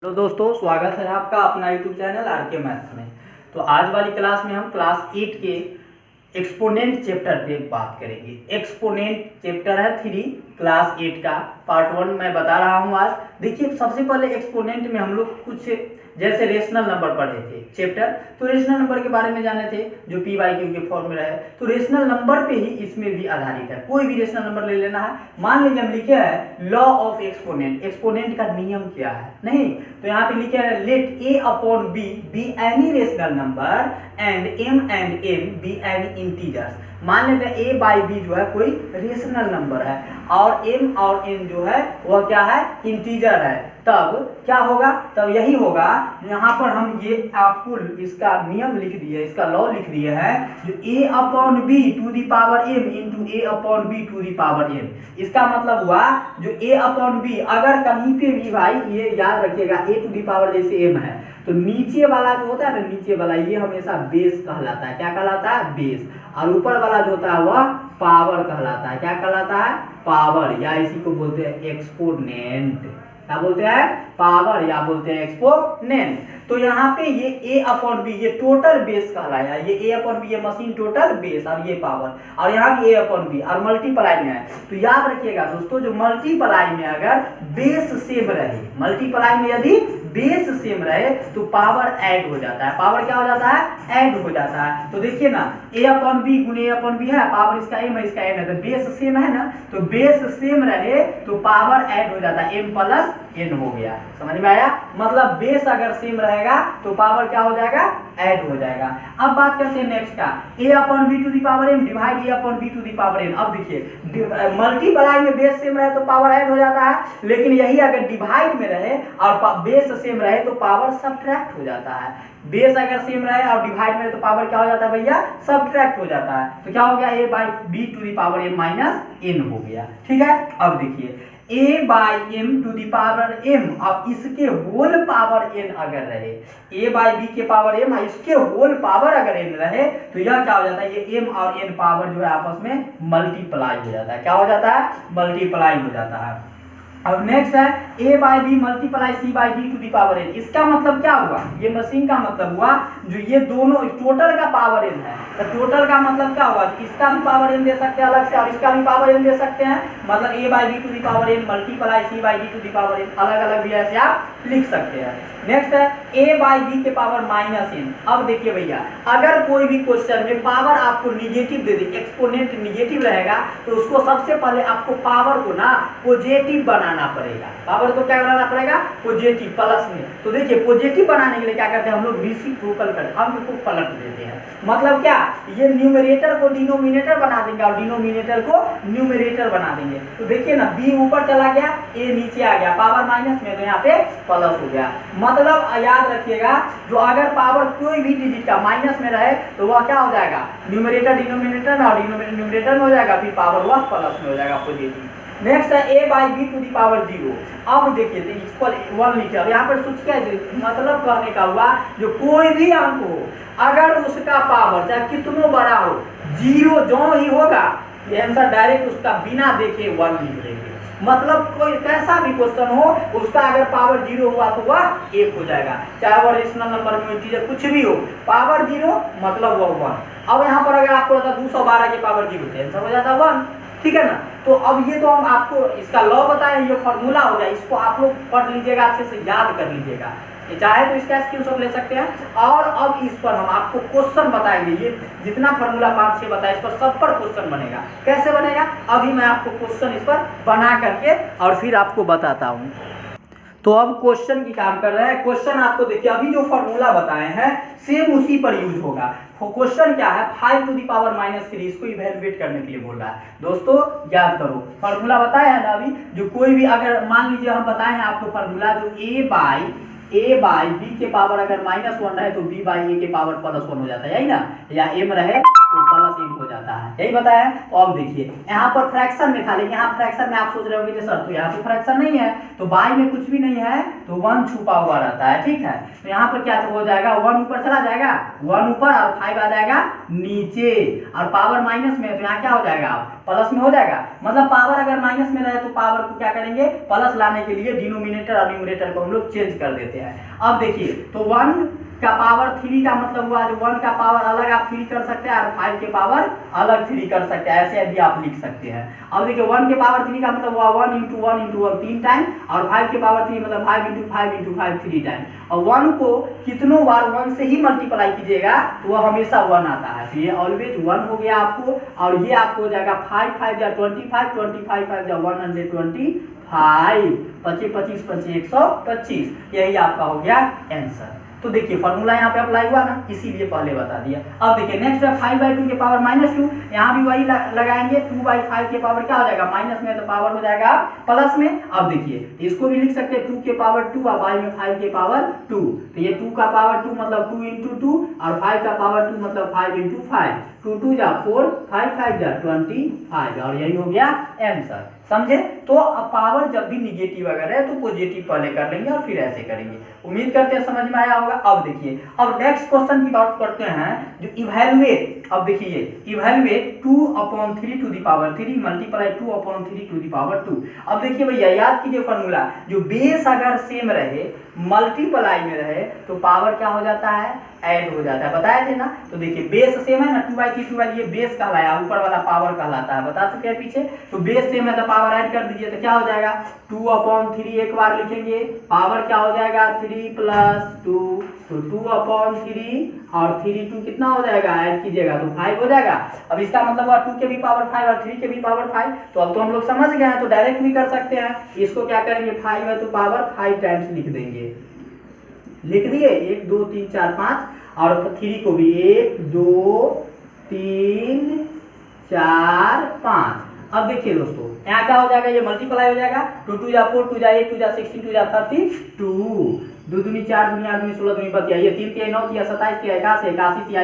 Hello दोस्तों, स्वागत है आपका अपना यूट्यूब चैनल आर के मैथ्स में। तो आज वाली क्लास में हम क्लास 8 के एक्सपोनेंट चैप्टर पे बात करेंगे। एक्सपोनेंट चैप्टर है 3 क्लास 8 का पार्ट 1 मैं बता रहा हूँ आज। देखिए, सबसे पहले एक्सपोनेंट में हम लोग कुछ जैसे रेशनल नंबर पढ़े थे चैप्टर, तो रेशनल नंबर के बारे में जाने थे जो पी बाई क्यू के फॉर्मूला है। तो रेशनल नंबर पे ही इसमें भी आधारित है। कोई भी रेशनल नंबर ले लेना है। मान लीजिए हम लिखे हैं लॉ ऑफ एक्सपोनेंट, एक्सपोनेंट का नियम क्या है, नहीं तो यहाँ पे लिखे है let a upon b any rational number and m be any integers. मान लेते हैं ए बाई बी जो है कोई रेशनल नंबर है और एम और एन जो है वह क्या है, इंटीजर है। तब क्या होगा, तब यही होगा। यहाँ पर हम ये आपको इसका नियम लिख दिए, इसका लॉ लिख दिए हैं जो A upon B to the power M into A upon B to the power M. इसका मतलब हुआ जो ए अपॉन बी, अगर कहीं पे भी भाई ये याद रखिएगा ए टू दी पावर जैसे एम है तो नीचे वाला जो होता है ना, नीचे वाला ये हमेशा बेस कहलाता है। क्या कहलाता है? बेस। और ऊपर वाला जो होता है वह पावर कहलाता है। क्या कहलाता है? पावर, या इसी को बोलते हैं एक्सपोनेंट। क्या बोलते हैं? पावर, या बोलते हैं एक्सपोनेंट। तो यहाँ पे ये ए अपॉन बी ये टोटल बेस कहलाया। ये ए अपॉन बी ये मशीन टोटल बेस और ये पावर, और यहाँ भी ए अपॉन बी और मल्टीप्लाई में है। तो याद रखिएगा दोस्तों, जो मल्टीप्लाई में अगर बेस सेम रहे, मल्टीप्लाई में यदि बेस सेम रहे तो पावर ऐड हो जाता है। पावर क्या हो जाता है? ऐड हो जाता है। तो देखिए ना, ए अपॉन बी गुने ए अपॉन बी है, पावर इसका एम है इसका एन है, तो बेस सेम है ना, तो बेस सेम रहे तो पावर ऐड हो जाता है, एम प्लस एन हो गया। समझ में आया? मतलब बेस अगर सेम रहेगा तो पावर क्या हो जाएगा? ऐड हो जाएगा। अब बात करते हैं नेक्स्ट का, A upon B to the power M divide A upon B to the power N. अब देखिए, मल्टीप्लाई में बेस सेम रहे तो पावर ऐड हो जाता है, लेकिन यही अगर डिवाइड में रहे और बेस सेम रहे तो पावर सब्ट्रैक्ट हो जाता है। बेस अगर सेम रहे और डिवाइड में रहे तो पावर क्या हो जाता है भैया? सब्ट्रैक्ट हो जाता है। तो क्या हो गया? A by B to the power M minus N हो गया। ठीक है, अब देखिए a by M to the power m, अब इसके होल पावर n अगर रहे, a बाई बी के पावर m इसके होल पावर अगर n रहे तो यह क्या हो जाता है? ये m और n पावर जो है आपस में मल्टीप्लाई हो जाता है। क्या हो जाता है? मल्टीप्लाई हो जाता है। अब नेक्स्ट है a by b multiply c by d to the power n। इसका मतलब क्या हुआ? ये मशीन का मतलब हुआ जो ये दोनों टोटल का पावर n है, तो टोटल का मतलब क्या हुआ? इसका भी पावर n दे सकते हैं अलग से और इसका भी पावर n दे सकते हैं। मतलब a by B to the power n multiply c by d to the power n, अलग अलग भी ऐसे आप लिख सकते हैं। नेक्स्ट है a बाई बी के पावर माइनस n। अब देखिए भैया, अगर कोई भी क्वेश्चन में पावर आपको निगेटिव दे दे, एक्सपोनेंट निगेटिव रहेगा, तो उसको सबसे पहले आपको पावर को ना पॉजिटिव बनाना पड़ेगा। पावर को क्या बनाना पड़ेगा? पॉजिटिव, प्लस में। तो देखिए, पॉजिटिव बनाने के लिए क्या करते हैं हम लोग? रेसिप्रोकल करते हैं, अंक को पलट देते हैं। मतलब क्या? ये न्यूमरेटर को डिनोमिनेटर बना देंगे और डिनोमिनेटर को न्यूमरेटर बना देंगे। तो देखिए ना, बी ऊपर चला गया, ए नीचे आ गया, पावर माइनस में, तो यहाँ पे प्लस हो गया। मतलब याद रखिएगा, जो अगर पावर कोई भी डिजिट का माइनस में रहे तो वह क्या हो जाएगा? न्यूमरेटर डिनोमिनेटर और डिनोमिनेटर में हो जाएगा, फिर पावर वह प्लस में हो जाएगा, पॉजिटिव। नेक्स्ट है a by B to the power 0। अब देखिए तो इक्वल 1 लिखे। अब यहाँ पर सोच क्या है, मतलब कहने का हुआ जो कोई भी अंक हो अगर उसका पावर चाहे कितनों बड़ा हो, 0 जो ही होगा, ये आंसर डायरेक्ट उसका बिना देखे 1 लिख देंगे। मतलब कोई कैसा भी क्वेश्चन हो उसका अगर पावर 0 हुआ तो वह 1 हो जाएगा, चाहे वह रेशनल नंबर में इंटीजर कुछ भी हो, पावर 0 मतलब वह 1। अब यहाँ पर अगर आपको रहता 212 के पावर 0 तो आंसर हो जाता 1। ठीक है ना? तो अब ये तो हम आपको इसका लॉ बताएं, ये फॉर्मूला हो गया, इसको आप लोग पढ़ लीजिएगा, अच्छे से याद कर लीजिएगा। चाहे तो इसका स्क्रीनशॉट ले सकते हैं। और अब इस पर हम आपको क्वेश्चन बताएंगे, ये जितना फार्मूला 5-6 बताया इस पर सब पर क्वेश्चन बनेगा। कैसे बनेगा? अभी मैं आपको क्वेश्चन इस पर बना करके और फिर आपको बताता हूँ। तो अब क्वेश्चन की काम कर रहे हैं। क्वेश्चन आपको देखिए, अभी जो फॉर्मूला बताए हैं सेम उसी पर यूज होगा। क्वेश्चन क्या है? 5 टू दी पावर माइनस 3, इसको इवेलुएट करने के लिए बोल रहा है। दोस्तों याद करो, फॉर्मूला बताया है ना अभी, जो कोई भी अगर मान लीजिए हम बताए हैं आपको फॉर्मूला, जो ए बाई बी के पावर अगर -1 रहे तो बी बाई ए के पावर +1 हो जाता है, यही ना? या m रहे तो +m हो जाता करता है, यही बताया है। तो अब देखिए यहाँ पर फ्रैक्शन में था, लेकिन यहाँ फ्रैक्शन में आप सोच रहे होंगे कि सर तो यहाँ तो फ्रैक्शन नहीं है, तो बाई में कुछ भी नहीं है, तो 1 छुपा हुआ रहता है, ठीक है। तो यहाँ पर क्या हो जाएगा, 1 ऊपर चला जाएगा, 1 ऊपर और 5 आ जाएगा नीचे, और पावर माइनस में, तो यहाँ क्या हो जाएगा प्लस में हो जाएगा। मतलब पावर अगर माइनस में रहे तो पावर को क्या करेंगे, प्लस लाने के लिए डिनोमिनेटर और न्यूमरेटर को हम लोग चेंज कर देते हैं। अब देखिए तो 1 का पावर 3 का मतलब हुआ जो 1 का पावर अलग आप 3 कर सकते हैं और 5 के पावर अलग 3 कर सकते हैं, ऐसे भी आप लिख सकते हैं। अब देखिए 1 के पावर 3 का मतलब हुआ 1 × 1 × 1 3 टाइम, और 5 के पावर 3 मतलब 5 × 5 × 5 3 टाइम। और 1 को कितनों बार 1 से ही मल्टीप्लाई कीजिएगा तो वह हमेशा 1 आता है, तो ये ऑलवेज 1 हो गया आपको। और ये आपको हो जाएगा 5 5 जा 25, 25 5 जा 125, 25 25 25 125, यही आपका हो गया आंसर। तो देखिए फॉर्मूला यहाँ पे अप्लाई हुआ ना, इसीलिए पहले बता दिया। अब देखिए नेक्स्ट है 5/2 के पावर -2, यहाँ भी वही लगाएंगे, 2/5 के पावर क्या हो जाएगा, माइनस में तो पावर हो जाएगा प्लस में। अब देखिए इसको भी लिख सकते हैं 2 के पावर 2 और बाई में 5 के पावर 2, तो ये 2 का पावर 2 मतलब 2 × 2 और 5 का पावर 2 मतलब 5 × 5, 2 2 जा 4, 5 5 जा 25, और यही हो गया आंसर। समझे। तो अब पावर जब भी निगेटिव अगर है तो पॉजिटिव पहले कर लेंगे और फिर ऐसे करेंगे। उम्मीद करते हैं समझ में आया होगा। अब देखिए अब नेक्स्ट क्वेश्चन की बात करते हैं जो इवैल्यूएट। अब देखिए evaluate 2/3 to the power 3 multiply 2/3 to the power 2। अब देखिए भैया याद कीजिए फॉर्मूला, जो बेस अगर सेम रहे मल्टीप्लाई में रहे तो पावर क्या हो जाता है, ऐड हो जाता है, बताए थे ना। तो देखिए बेस सेम है ना, 2/3 ये बेस कहलाया, ऊपर वाला पावर कहलाता है, बता चुके हैं पीछे। तो बेस सेम है तो पावर ऐड कर दीजिए, तो क्या हो जाएगा 2/3 एक बार लिखेंगे, पावर क्या हो जाएगा 3 + 2, तो 2/3 और 3 2 कितना हो जाएगा, ऐड कीजिएगा तो 5 हो जाएगा। अब इसका मतलब हुआ 2 के भी पावर 5 और 3 के भी पावर 5। तो अब तो हम लोग समझ गए हैं, तो डायरेक्ट भी कर सकते हैं। इसको क्या करेंगे 5 है तो पावर 5 टाइम्स लिख देंगे, लिख दिए 1 2 3 4 5, और 3 को भी 1 2 3 4 5। अब देखिए दोस्तों यहाँ क्या हो जाएगा, ये मल्टीप्लाई हो जाएगा, 2 2 जा 4, 2 जा 8, 2 जा 16, 2 जा 32, 2 दूनी 4 दूनी 8 दूनी 16 दूनी 32, ये 3 3 9 3 27 3 81 81 3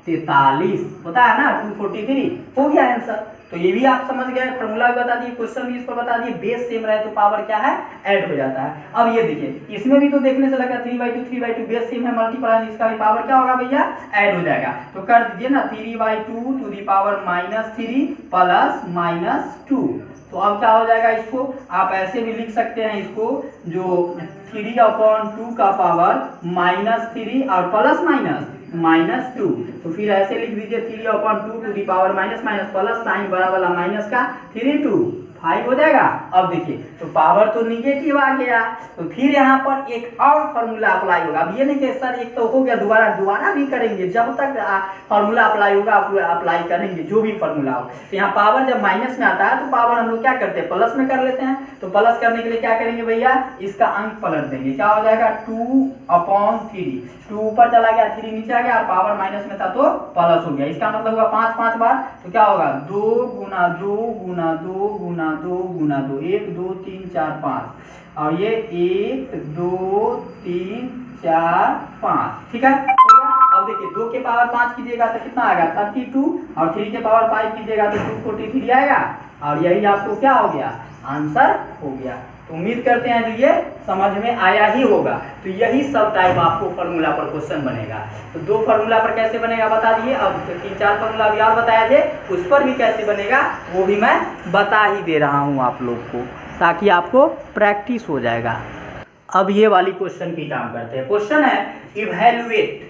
243 होता है ना, 243 हो गया आंसर। तो ये भी आप समझ गए, फॉर्मूला भी बता दिए, क्वेश्चन भी इस पर बता दिए, बेस सेम रहे तो पावर क्या है, ऐड हो जाता है। अब ये देखिए इसमें भी तो देखने से लगा 3/2 बेस सेम है मल्टीप्लाई, इसका भी पावर क्या होगा भैया, ऐड हो जाएगा। तो कर दीजिए ना 3/2 टू द पावर -3 + -2। तो अब क्या हो जाएगा, इसको आप ऐसे भी लिख सकते हैं, इसको जो 3/2 का पावर -3 और -2, तो फिर ऐसे लिख दीजिए 3/2 to the power minus plus sign बड़ा वाला माइनस का 3 2 5 हो जाएगा। अब देखिए तो पावर तो निगेटिव आ गया, तो फिर यहाँ पर एक और फॉर्मूला अप्लाई होगा। अब ये नहीं कि सर एक तो हो गया, दोबारा भी करेंगे, जब तक फॉर्मूला अप्लाई होगा अप्लाई करेंगे जो भी फॉर्मूला हो। तो यहाँ पावर जब माइनस में आता है तो पावर हम लोग क्या करते हैं, प्लस में कर लेते हैं। तो प्लस करने के लिए क्या करेंगे भैया, इसका अंक पलट देंगे, क्या हो जाएगा 2/3, 2 ऊपर चला गया 3 नीचे आ गया, और पावर माइनस में था तो प्लस हो गया। इसका मतलब होगा 5 5 बार, तो क्या होगा 2 × 2 × 2 × 2 × 2, 1 2 3 4 5, और ये 1 2 3 4 5, ठीक है। अब देखिए 2 के पावर 5 कीजिएगा तो कितना आएगा 32, और 3 के पावर 5 कीजिएगा तो 243 आएगा, और यही आपको क्या हो गया, आंसर हो गया। तो उम्मीद करते हैं कि ये समझ में आया ही होगा। तो यही सब टाइप आपको फॉर्मूला पर क्वेश्चन बनेगा। तो 2 फॉर्मूला पर कैसे बनेगा बता दिए, अब 3 4 फॉर्मूला भी और बताया थे, उस पर भी कैसे बनेगा वो भी मैं बता ही दे रहा हूँ आप लोग को, ताकि आपको प्रैक्टिस हो जाएगा। अब ये वाली क्वेश्चन की काम करते हैं। क्वेश्चन है इवैल्यूएट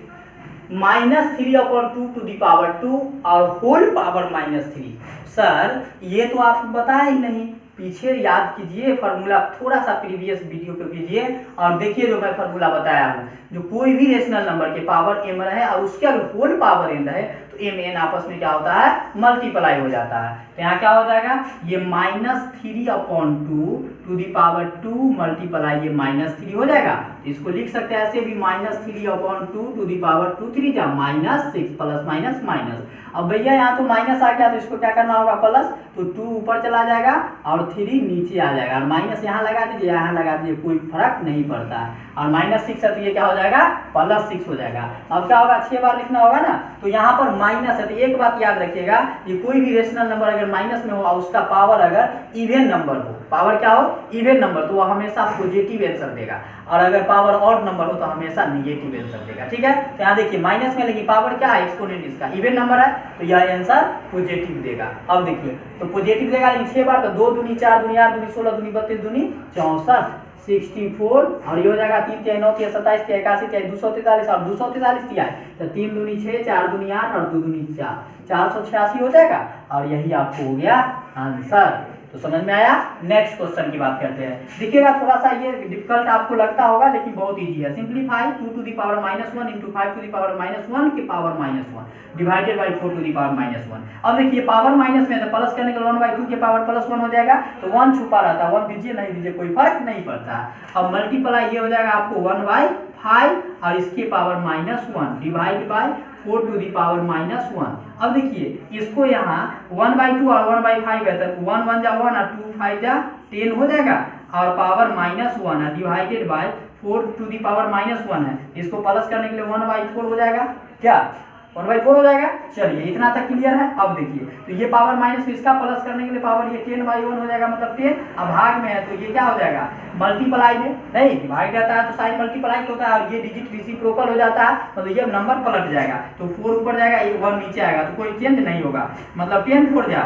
-3/2 टू द पावर 2 और होल पावर -3। सर ये तो आप बताया ही नहीं, पीछे याद कीजिए फॉर्मूला, थोड़ा सा प्रीवियस वीडियो को कीजिए और देखिए जो मैं फॉर्मूला बताया हूँ। जो कोई भी रेशनल नंबर के पावर m रहे और उसके अगर होल पावर n रहे तो m n आपस में क्या होता है, मल्टीप्लाई हो जाता है। तो यहाँ क्या हो जाएगा, ये -3/2 टू दी पावर 2 मल्टीप्लाई ये -3 हो जाएगा। इसको लिख सकते हैं ऐसे भी -3/2 टू दी पावर 2 3 जा -6 प्लस माइनस माइनस। अब भैया यहाँ तो माइनस आ गया तो इसको क्या करना होगा प्लस, तो 2 ऊपर चला जाएगा और 3 नीचे आ जाएगा, और माइनस यहाँ लगा दीजिए यहाँ लगा दीजिए, कोई फर्क नहीं पड़ता है। और -6 है तो ये क्या हो जाएगा +6 हो जाएगा। अब क्या होगा 6 बार लिखना होगा ना, तो यहाँ पर माइनस है तो एक बात याद रखिएगा, ये कोई भी रेशनल नंबर अगर माइनस में हो और उसका पावर अगर इवन नंबर हो, पावर क्या हो, इवन नंबर, तो वो हमेशा पॉजिटिव आंसर देगा, और अगर पावर ऑड नंबर हो तो हमेशा निगेटिव आंसर देगा। ठीक है, तो यहाँ देखिए माइनस में, लेकिन पावर क्या है, एक्सपोनेंट इसका इवन नंबर है, तो यह आंसर पॉजिटिव देगा। अब देखिए तो पॉजिटिव देगा, लेकिन 6 बार, तो 2 दूनी 4 दूनी 8 दूनी 16 दूनी 32 दूनी 64 64, और ये हो जाएगा 3 3 9 3 27 3 81 3 243 और 243 दिया है, तो 3 दूनी 6 4 दूनी 8 और 2 दूनी 4 486 हो जाएगा, और यही आपको हो गया आंसर। तो समझ में आया। नेक्स्ट क्वेश्चन की बात करते हैं। देखिएगा थोड़ा सा ये डिफिकल्ट आपको लगता होगा, लेकिन बहुत इजी है। Simplify 2 to the power -1 into 5 to the power -1 के power -1 divided by 4 to the power -1। अब देखिए पावर माइनस में तो प्लस करने के 1/2 के पावर +1 हो जाएगा, तो 1 छुपा रहता है, 1 दीजिए नहीं दीजिए कोई फर्क नहीं पड़ता। अब मल्टीप्लाई ये हो जाएगा आपको 1/5 और इसके power -1 divide by 4 to the power -1। अब देखिए इसको यहाँ 1/2 और 1/5 है, तो 1 1 जा 1 और 2 5 जा 10 हो जाएगा, और पावर -1 है divided by 4 to the power -1 है, इसको प्लस करने के लिए 1/4 हो जाएगा, क्या 1/4 हो जाएगा। चलिए इतना तक क्लियर है। अब देखिए तो ये पावर माइनस इसका प्लस करने के लिए पावर ये 10/1 हो जाएगा, मतलब 10। अब भाग में है तो ये क्या हो जाएगा, मल्टीप्लाई में नहीं, डिवाइड रहता है तो साइन मल्टीप्लाई होता है, और ये डिजिट रेसिप्रोकल हो जाता है, मतलब ये नंबर पलट जाएगा, तो 4 ऊपर जाएगा, 1 नीचे आएगा, तो कोई चेंज नहीं होगा, मतलब 10 4 जा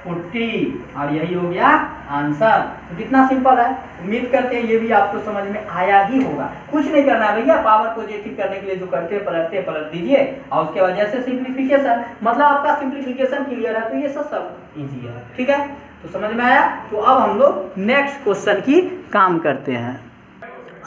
40, और यही हो गया आंसर। तो कितना सिंपल है। उम्मीद करते हैं ये भी आपको समझ में आया ही होगा। कुछ नहीं करना है भैया, पावर पॉजिटिव करने के लिए जो करते पलट दीजिए, और उसके वजह से सिंप्लीफिकेशन, मतलब आपका सिंप्लीफिकेशन क्लियर है, तो ये सब इजी है। ठीक है, तो समझ में आया। तो अब हम लोग नेक्स्ट क्वेश्चन की काम करते हैं।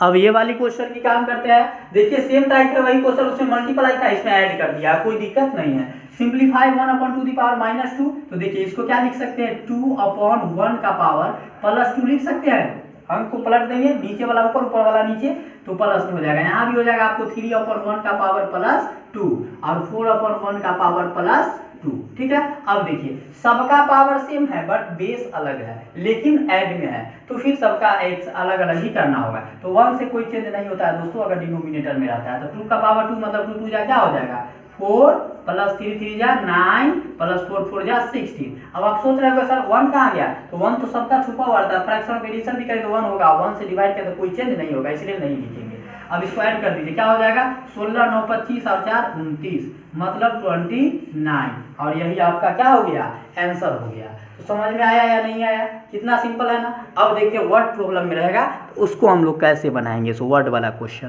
अब ये वाली क्वेश्चन की काम करते हैं। देखिए सेम टाइप का वही क्वेश्चन, उसमें मल्टीप्लाई था, इसमें ऐड कर दिया, कोई दिक्कत नहीं है। सिंप्लीफाई 1/2 दी पावर -2, तो देखिए इसको क्या लिख सकते हैं, 2/1 का पावर +2 लिख सकते हैं। अंक को पलट देंगे, नीचे वाला ऊपर, ऊपर वाला नीचे, तो प्लस में हो जाएगा। यहाँ भी हो जाएगा आपको 3/1 का पावर +2 और 4/1 का पावर +2। ठीक है, अब देखिए सबका पावर सेम है बट बेस अलग है, लेकिन ऐड में है, तो फिर सबका एक अलग अलग ही करना होगा। तो 1 से कोई चेंज नहीं होता है दोस्तों, अगर डिनोमिनेटर में रहता है, तो 2 का पावर 2 मतलब 2 2 जा क्या हो जाएगा 4 + 3 3 जा 9 + 4 4 जा 16। अब आप सोच रहे हो सर 1 कहाँ गया, तो 1 तो सबका छुपा हुआ रहता है, फ्रैक्शन ऑफ एडिशन भी करें तो 1 होगा, 1 से डिवाइड करें तो कोई चेंज नहीं होगा, इसलिए नहीं लिखेंगे। अब इसको ऐड कर दीजिए, क्या हो जाएगा 16 9 25 और 4 29, मतलब 29, और यही आपका क्या हो गया आंसर हो गया। तो समझ में आया या नहीं आया, कितना सिंपल है ना। अब देखिए वर्ड प्रॉब्लम में रहेगा, तो उसको हम लोग कैसे बनाएंगे, सो वर्ड वाला क्वेश्चन।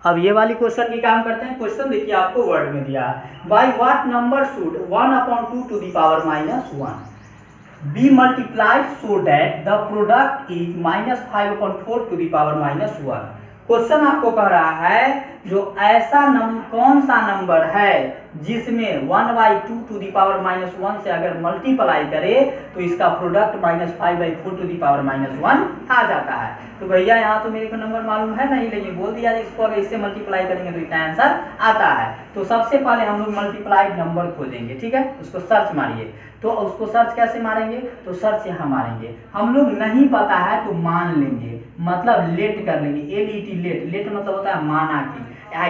अब ये वाली क्वेश्चन की काम करते हैं। क्वेश्चन देखिए आपको वर्ड में दिया है, by what number should 1/2 to the power -1 be multiplied so that the product is -5/4 to the power -1। Question आपको कह रहा है जो ऐसा कौन सा नंबर है जिसमें 1/2 टू दी पावर -1 से अगर मल्टीप्लाई करे तो इसका प्रोडक्ट -5/4 टू दी पावर -1 आ जाता है। तो भैया यहाँ तो मेरे को नंबर मालूम है नहीं, लेकिन बोल दिया इसको अगर इससे मल्टीप्लाई करेंगे तो इसका आंसर आता है। तो सबसे पहले हम लोग मल्टीप्लाइड नंबर खोजेंगे, ठीक है, उसको सर्च मारिए। तो उसको सर्च कैसे मारेंगे, तो सर्च यहाँ मारेंगे। हम लोग नहीं पता है तो मान लेंगे, मतलब लेट कर लेंगे, LET लेट, लेट मतलब होता है माना की।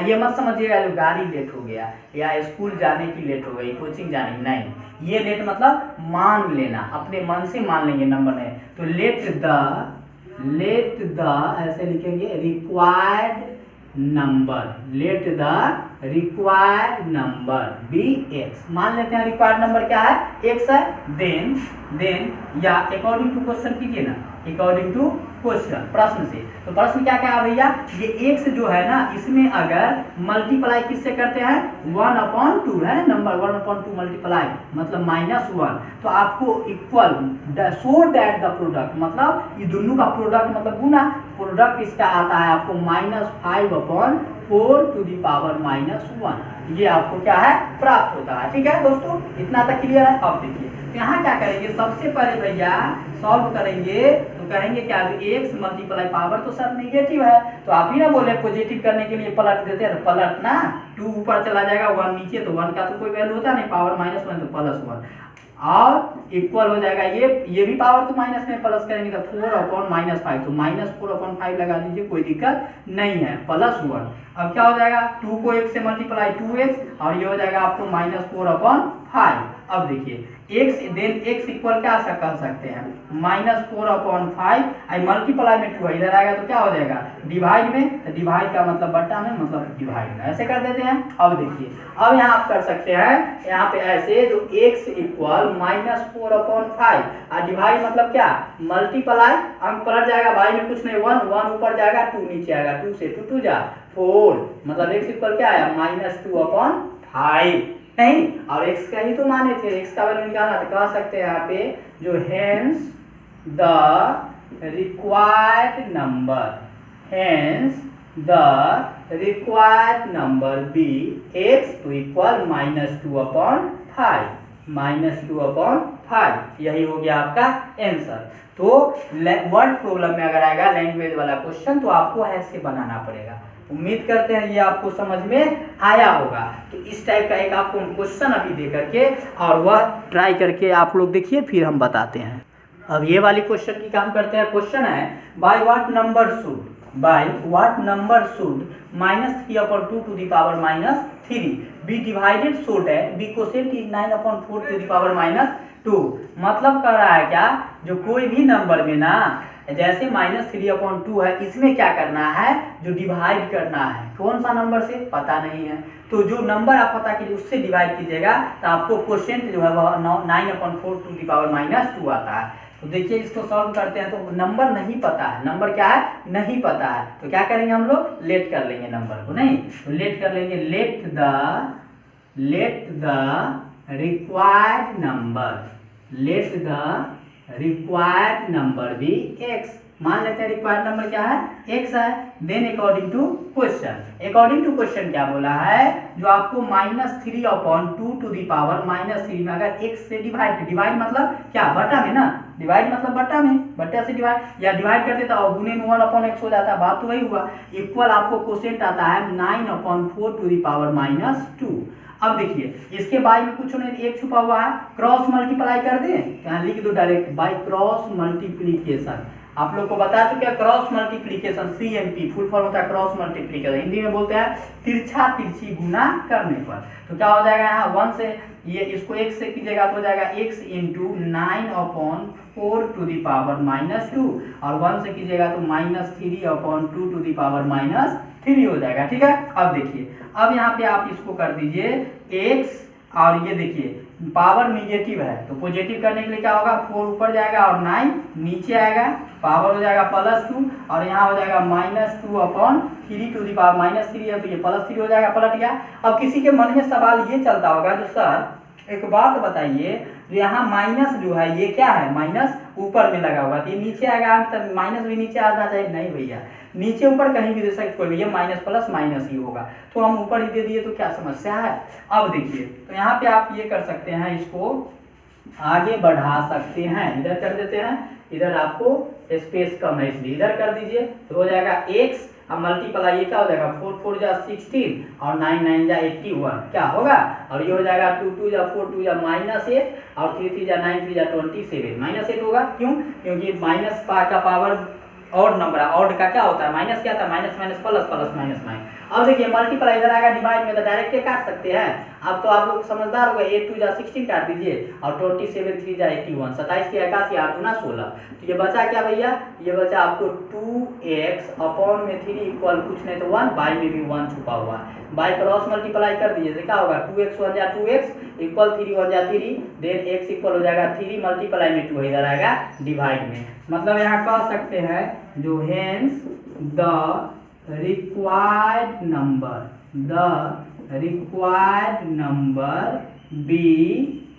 ये मत समझिएगा जो गाड़ी लेट हो गया या स्कूल जाने की लेट हो गई, कोचिंग जाने की, नहीं, ये लेट मतलब मान लेना, अपने मन से मान लेंगे नंबर नहीं। तो लेट द ऐसे लिखेंगे required number, let the required number be x। मान लेते हैं रिक्वायर्ड नंबर क्या है, x है। देन या अकॉर्डिंग टू क्वेश्चन कीजिए ना, अकॉर्डिंग टू क्वेश्चन, प्रश्न से। तो प्रश्न क्या क्या है भैया, ये x जो है ना, इसमें अगर मल्टीप्लाई किससे करते हैं 1/2 है ना, नंबर 1/2 मल्टीप्लाई मतलब -1, तो आपको equal so that the product, मतलब ये दोनों का प्रोडक्ट मतलब गुना, प्रोडक्ट इसका आता है आपको -5/4 टू दी पावर -1। ये आपको क्या है प्राप्त होता है। ठीक है दोस्तों, इतना तक क्लियर है। अब देखिए यहाँ क्या करेंगे, सबसे पहले भैया सॉल्व करेंगे तो कहेंगे क्या, x मल्टीप्लाई पावर तो सर निगेटिव है, तो आप ही ना बोले पॉजिटिव करने के लिए पलट देते हैं, तो पलटना 2 ऊपर चला जाएगा 1 नीचे, तो 1 का तो कोई वैल्यू होता नहीं, पावर -1 तो +1। और इक्वल हो जाएगा ये भी पावर तो माइनस में प्लस करेंगे तो 4/-5, तो -4/5 लगा दीजिए, कोई दिक्कत नहीं है, +1। अब क्या हो जाएगा, 2 को 1 से मल्टीप्लाई 2x और ये हो जाएगा आपको -4/5। अब देखिए x देन x इक्वल क्या कर सकते हैं, -4/5 आई मल्टीप्लाई में 2 इधर आएगा तो क्या हो जाएगा डिवाइड में, तो डिवाइड का मतलब बट्टा में, मतलब डिवाइड में, ऐसे कर देते हैं। अब देखिए अब यहाँ आप कर सकते हैं, यहाँ पे ऐसे जो x इक्वल -4/5 और डिवाइड मतलब क्या मल्टीप्लाई, अंक पलट जाएगा, भाई में कुछ नहीं, 1 ऊपर जाएगा 2 नीचे आएगा, 2 से 2 जा 4, मतलब x इक्वल क्या आया -2/5 नहीं, और x का ही तो माने थे, x का वैल्यू निकालना तो कह सकते हैं यहाँ पे जो hence the required number be x तो इक्वल -2/5 यही हो गया आपका आंसर। तो वर्ड प्रॉब्लम में अगर आएगा लैंग्वेज वाला क्वेश्चन तो आपको ऐसे बनाना पड़ेगा। उम्मीद करते हैं ये आपको समझ में आया होगा। तो इस टाइप का एक आपको क्वेश्चन अभी दे करके और वह ट्राई करके आप लोग देखिए, फिर हम बताते हैं। अब ये वाली क्वेश्चन की काम करते हैं। क्वेश्चन है by what number should -3/2 be divided so that be quotient is 9/4 मतलब कर रहा है क्या, जो कोई भी नंबर में ना जैसे -3/2 है, इसमें क्या करना है, जो डिवाइड करना है, कौन सा नंबर से पता नहीं है, तो जो नंबर आप पता कीजिए उससे डिवाइड कीजिएगा तो आपको क्वोशिएंट जो है वह 9/4 आता है। तो देखिए इसको सॉल्व करते हैं, तो नंबर नहीं पता है, नंबर क्या है नहीं पता है, तो क्या करेंगे हम लोग लेट कर लेंगे नंबर को, नहीं तो लेट कर लेंगे, लेट द रिक्वायर्ड नंबर भी x, मान लेते हैं रिक्वायर्ड नंबर क्या है x है। देन अकॉर्डिंग टू क्वेश्चन क्या बोला है, जो आपको -3/2 में अगर x से डिवाइड मतलब क्या बटा में ना, डिवाइड मतलब बटा में, बट्टा से डिवाइड या डिवाइड कर देता और गुने में 1/x हो जाता, बात तो वही हुआ। इक्वल आपको क्वोशिएंट आता है 9/4 अब देखिए इसके बाई में कुछ नहीं, एक छुपा हुआ है, क्रॉस मल्टीप्लाई कर दें, यहाँ लिख दो डायरेक्ट बाई क्रॉस मल्टीप्लीकेशन। आप लोग को बता चुके हैं cross multiplication CMP full form होता है क्रॉस मल्टीप्लीकेशन, हिंदी में बोलते हैं तिरछा तिरछी गुना करने पर। तो क्या हो जाएगा यहाँ 1 से ये इसको x से कीजिएगा तो हो जाएगा x × 9/4 और 1 से कीजिएगा तो -3/2 हो जाएगा, ठीक है। अब देखिए अब यहाँ पे आप इसको कर दीजिए x और ये देखिए पावर निगेटिव है तो पॉजिटिव करने के लिए क्या होगा, 4 ऊपर जाएगा और 9 नीचे आएगा, पावर हो जाएगा +2 और यहाँ हो जाएगा -2/3 है तो ये +3 हो जाएगा, पलट गया। अब किसी के मन में सवाल ये चलता होगा जो सर एक बात बताइए, यहाँ माइनस जो है ये क्या है, माइनस ऊपर में लगा होगा तो ये नीचे आएगा, तब माइनस भी नीचे आना चाहिए, नहीं भैया नीचे ऊपर कहीं भी दे सकते कोई भी, ये माइनस प्लस माइनस ही होगा, तो हम ऊपर ही दे दिए तो क्या समस्या है। अब देखिए तो यहाँ पे आप ये कर सकते हैं, इसको आगे बढ़ा सकते हैं, इधर कर देते हैं, इधर आपको स्पेस कम है इसलिए इधर कर दीजिए तो हो जाएगा x अब मल्टीप्लाई ये क्या हो जाएगा 4 4 जा 16 और 9 9 जा 81 क्या होगा, और ये हो जाएगा 2 2 जा 4 2 जा -8 और 3 3 जा 9 3 जा 27 -8 होगा, क्यों, क्योंकि माइनस का पावर और नंबर है, और का क्या होता है माइनस, क्या था minus minus plus plus minus minus. अब देखिए मल्टीप्लाई इधर आएगा, डिवाइड में तो डायरेक्ट काट सकते हैं। अब तो आप लोग समझदार हो गए, 8 2 जा 16 काट दीजिए और 27 3 जा 81 27 की 81 8 दूना 16, तो ये बचा क्या भैया, ये बचा आपको 2x अपॉन में 3 इक्वल कुछ नहीं तो 1, बाई में भी 1 छुपा हुआ है, बाई क्रॉस मल्टीप्लाई कर दीजिए तो क्या होगा 2x 1 जा 2x इक्वल 3 1 जा 3, देन x इक्वल हो जाएगा 3 मल्टीप्लाई में 2 इधर आएगा डिवाइड में, मतलब यहाँ कह सकते हैं जो hence the required number be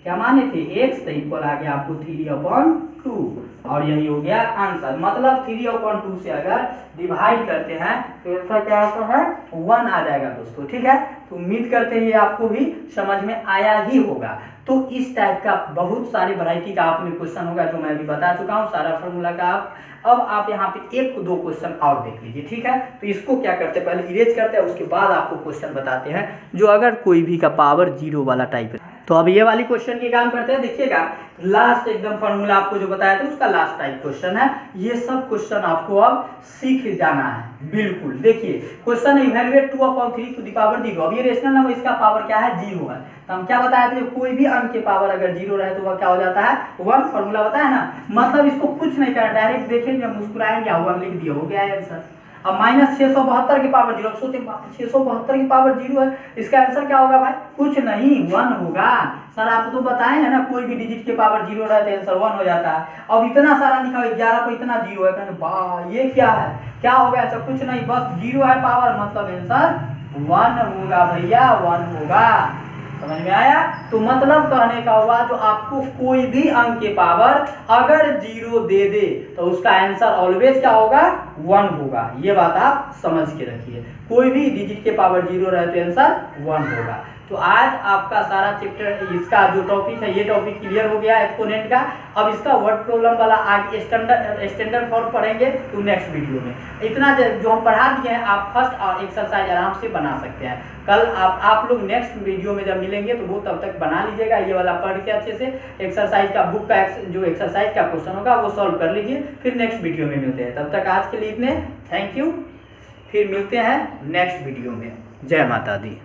क्या माने थे x तो इक्वल आ गया आपको 3/2 और यही हो गया आंसर। मतलब 3/2 से अगर डिवाइड करते हैं तो इसका क्या आता है 1 आ जाएगा दोस्तों, ठीक है। तो उम्मीद करते हैं ये आपको भी समझ में आया ही होगा। तो इस टाइप का बहुत सारी वैरायटी का आप में क्वेश्चन होगा जो मैं अभी बता चुका हूँ सारा फॉर्मूला का। अब आप यहाँ पे 1-2 क्वेश्चन और देख लीजिए, ठीक है। तो इसको क्या करते हैं पहले इरेज करते हैं, उसके बाद आपको क्वेश्चन बताते हैं जो अगर कोई भी का पावर 0 वाला टाइप है। तो तो अब ये वाली क्वेश्चन की काम करते हैं। देखिएगा लास्ट एकदम फॉर्मूला आपको जो बताया था उसका लास्ट टाइप क्वेश्चन है। ये सब क्वेश्चन आपको अब सीख जाना है बिल्कुल। देखिए क्वेश्चन है इवैल्यूएट 2/3 टू द पावर 0। अब ये रेशनल नंबर इसका पावर क्या है 0 है। तो हम क्या बताए थे कोई भी अंक के पावर अगर 0 रहे तो वह क्या हो जाता है 1। फॉर्मूला बताया ना, मतलब इसको कुछ नहीं करना, डायरेक्ट देखेंगे मुस्कुराएंगे 1 लिख दिया, हो गया आंसर। अब -672 की पावर 0, सोचे 672 की पावर 0 है, इसका आंसर क्या होगा भाई कुछ नहीं 1 होगा। सर आप तो बताए हैं ना कोई भी डिजिट के पावर 0 रहे तो आंसर 1 हो जाता है। अब इतना सारा लिखा 11 को इतना 0 है, कहते वाह ये क्या है, क्या हो गया आंसर कुछ नहीं, बस 0 है पावर, मतलब आंसर 1 होगा भैया, 1 होगा। समझ में आया? तो मतलब कहने का हुआ जो आपको कोई भी अंक के पावर अगर 0 दे दे तो उसका आंसर ऑलवेज क्या होगा 1 होगा। ये बात आप समझ के रखिए, कोई भी डिजिट के पावर 0 रहे तो आंसर 1 होगा। तो आज आपका सारा चैप्टर इसका जो टॉपिक है ये टॉपिक क्लियर हो गया एक्सपोनेंट का। अब इसका वर्ड प्रॉब्लम वाला आगे स्टैंडर्ड फॉर्म पढ़ेंगे तो नेक्स्ट वीडियो में। इतना जो हम पढ़ा दिए हैं आप फर्स्ट एक्सरसाइज आराम से बना सकते हैं। कल आप लोग नेक्स्ट वीडियो में जब मिलेंगे तो वो तब तक बना लीजिएगा, ये वाला पढ़ के अच्छे से एक्सरसाइज का बुक का जो एक्सरसाइज का क्वेश्चन होगा वो सॉल्व कर लीजिए। फिर नेक्स्ट वीडियो में मिलते हैं, तब तक आज के लिए इतने, थैंक यू। फिर मिलते हैं नेक्स्ट वीडियो में। जय माता दी।